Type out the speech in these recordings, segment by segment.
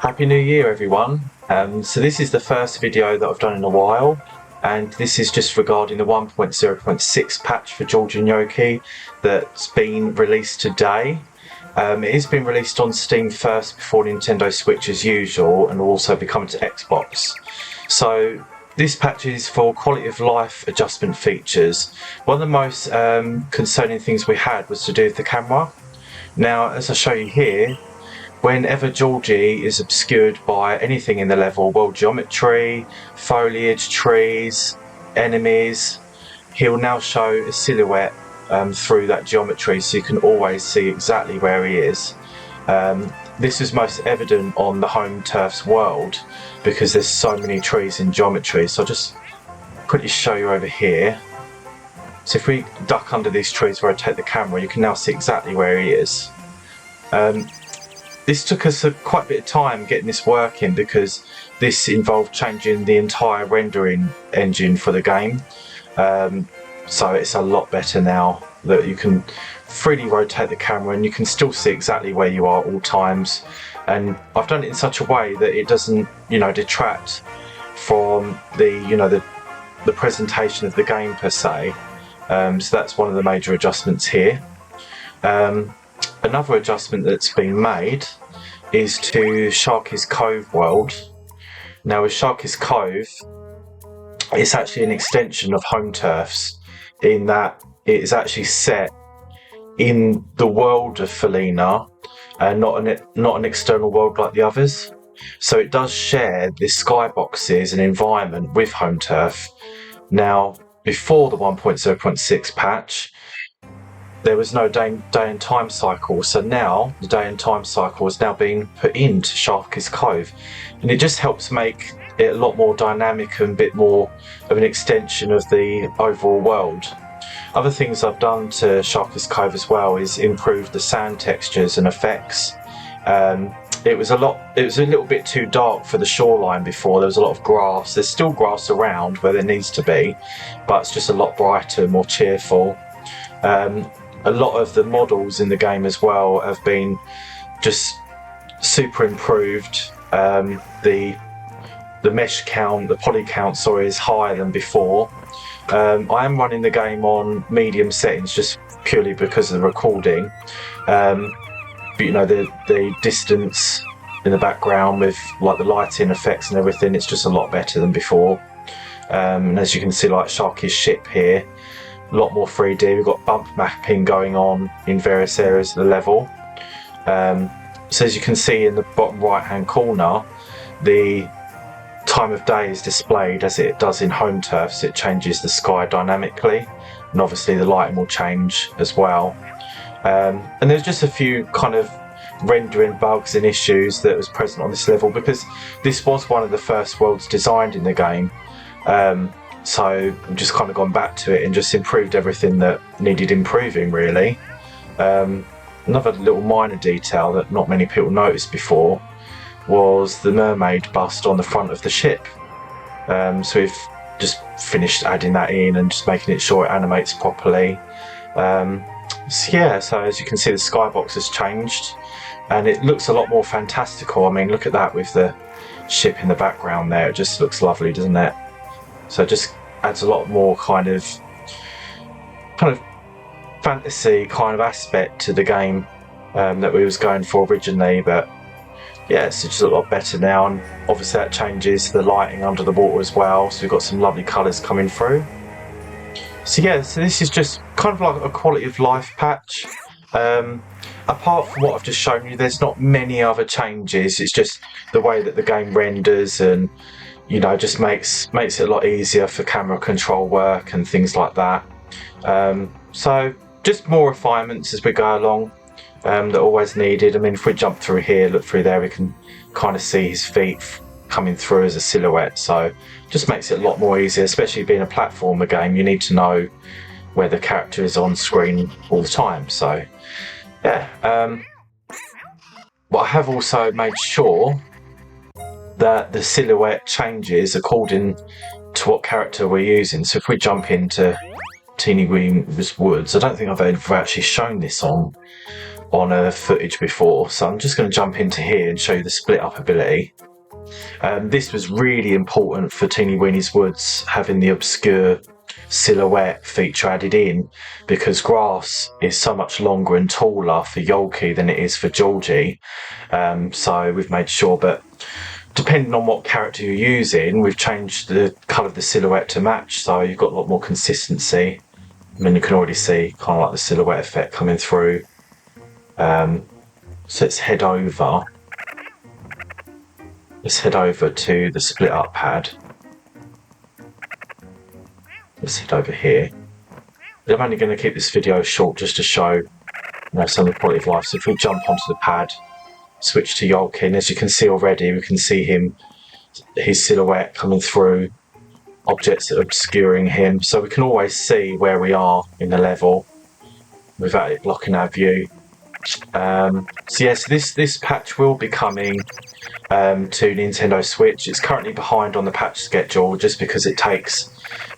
Happy New Year everyone. So this is the first video that I've done in a while, and this is just regarding the 1.0.6 patch for Georgie-Yolkie that's been released today. It has been released on Steam first before Nintendo Switch as usual, and will also be coming to Xbox. So this patch is for quality of life adjustment features. One of the most concerning things we had was to do with the camera. Now, as I show you here, whenever Georgie is obscured by anything in the level, world geometry, foliage, trees, enemies, he'll now show a silhouette through that geometry, so you can always see exactly where he is. This is most evident on the home turf's world because there's so many trees in geometry. So I'll just quickly show you over here. So if we duck under these trees where I take the camera, you can now see exactly where he is. This took us quite a bit of time getting this working because this involved changing the entire rendering engine for the game. So it's a lot better now that you can freely rotate the camera and you can still see exactly where you are at all times. And I've done it in such a way that it doesn't, detract from the presentation of the game per se. So that's one of the major adjustments here. Another adjustment that's been made is to Sharky's Cove world. Now with Sharky's Cove, it's actually an extension of Home Turfs in that it is actually set in the world of Felina and not an external world like the others. So it does share the skyboxes and environment with Home Turf. Now, before the 1.0.6 patch, there was no day and time cycle, so now the day and time cycle has now been put into Sharky's Cove, and it just helps make it a lot more dynamic and a bit more of an extension of the overall world. Other things I've done to Sharky's Cove as well is improve the sand textures and effects. It was a little bit too dark for the shoreline before. There was a lot of grass. There's still grass around where there needs to be, but it's just a lot brighter, more cheerful. A lot of the models in the game as well have been just super improved. The mesh count, the poly count, is higher than before. I am running the game on medium settings just purely because of the recording. But the distance in the background with like the lighting effects and everything, it's just a lot better than before. And as you can see, like Sharky's ship here, a lot more 3D. We've got bump mapping going on in various areas of the level. So as you can see in the bottom right hand corner, the time of day is displayed as it does in Home Turf, so it changes the sky dynamically, and obviously the lighting will change as well. And there's just a few kind of rendering bugs and issues that was present on this level because this was one of the first worlds designed in the game. So I've just kind of gone back to it and just improved everything that needed improving, really. Another little minor detail that not many people noticed before was the mermaid bust on the front of the ship. So we've just finished adding that in and just making it sure it animates properly. So as you can see, the skybox has changed and it looks a lot more fantastical. I mean, look at that with the ship in the background there. It just looks lovely, doesn't it? So it just adds a lot more kind of fantasy kind of aspect to the game that we was going for originally. But yeah, it's just a lot better now, and obviously that changes the lighting under the water as well. So we've got some lovely colours coming through. So yeah, so this is just kind of like a quality of life patch. Apart from what I've just shown you, there's not many other changes. It's just the way that the game renders and just makes it a lot easier for camera control work and things like that. So just more refinements as we go along that are always needed. I mean, if we jump through here, look through there, we can kind of see his feet coming through as a silhouette. So just makes it a lot more easier, especially being a platformer game. You need to know where the character is on screen all the time. So yeah, but I have also made sure that the silhouette changes according to what character we're using. So if we jump into Teeny Green Woods, I don't think I've ever actually shown this on on a footage before, so I'm just going to jump into here and show you the split up ability. This was really important for Teeny Weenie's Woods, having the obscure silhouette feature added in, because grass is so much longer and taller for Yolkie than it is for Georgie. So we've made sure, but depending on what character you're using, we've changed the colour of the silhouette to match, so you've got a lot more consistency. I mean, you can already see kind of like the silhouette effect coming through. So let's head over. Let's head over to the split up pad. Let's head over here. I'm only going to keep this video short just to show some of the quality of life. So if we jump onto the pad, switch to Yolkie, and as you can see already, we can see his silhouette coming through, objects that are obscuring him. So we can always see where we are in the level without it blocking our view. So yes, this patch will be coming to Nintendo Switch. It's currently behind on the patch schedule just because it takes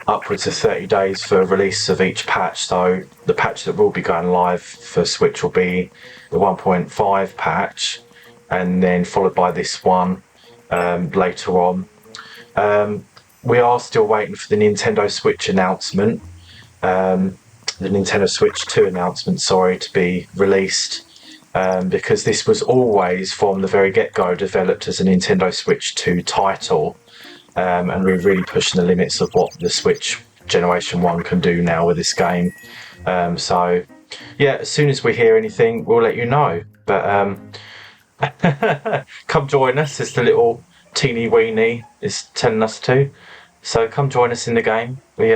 upwards of 30 days for release of each patch. So the patch that will be going live for Switch will be the 1.5 patch, and then followed by this one later on. We are still waiting for the Nintendo Switch announcement, the Nintendo Switch 2 announcement, sorry, to be released, because this was always from the very get-go developed as a Nintendo Switch 2 title, and we're really pushing the limits of what the Switch Generation 1 can do now with this game. So yeah, as soon as we hear anything, we'll let you know. But come join us, as the little teeny weenie is telling us to. So come join us in the game. We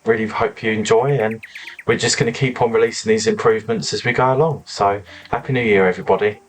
really hope you enjoy, and we're just going to keep on releasing these improvements as we go along. So Happy New Year, everybody.